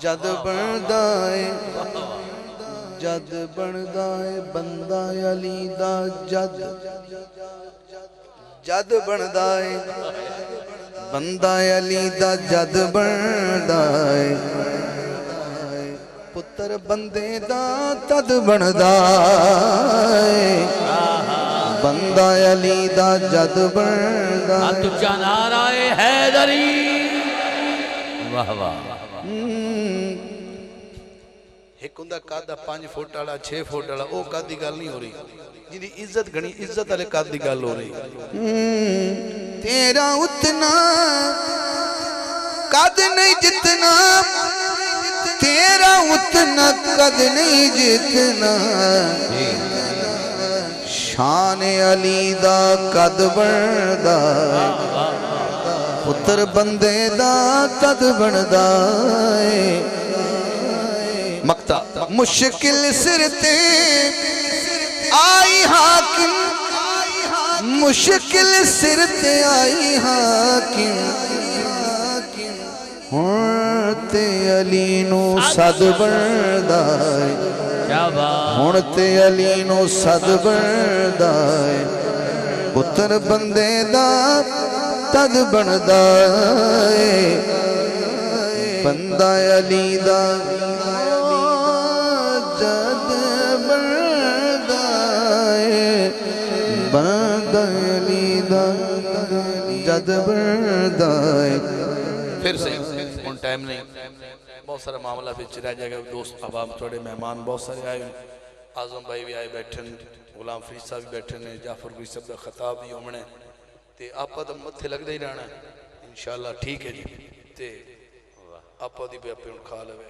जद बनदा है जद बनदा है बंदा अली दा जद जद बनदा है बंदा अली दा जद बनदा है पुत्र बंदे दा तद बनदा है बंदा अली दा जद बनदा तुझा नारा हैदरी वाह वाह एक हुंदा कद 5 फुट वाला 6 फुट वाला वो कद की गल नहीं हो रही जिंदी इज्जत घनी इज्जत वाले कद की गल हो रही तेरा उतना कद नहीं जितना तेरा उतना कद नहीं जितना शान अली दा कद बनदा पुत्र बंदे दा कद बनदा मक्ता मुश्किल सिर ते आई हाकिम मुश्किल सिर ते आई हाकिम हुण ते अली नू सद बनदा हुण ते अली नू सद बनदा पुत्र बंदे दा तद बनदा बंदा अली दा जद बनदा बंदा अली दा जद बनदा फिर से उन टाइम नहीं बहुत सारा मामला फिर रह जाएगा दोस्त अवाम थोड़े मेहमान बहुत सारे आए आजम भाई भी आए बैठे गुलाम फरीद साहब भी बैठे ने जाफर गुरी साहब का खिताब भी होने ते आपा तो मत्थे लगता ही रहना इंशाअल्लाह ठीक है जी ते आपा दी भी आपे खा लवे।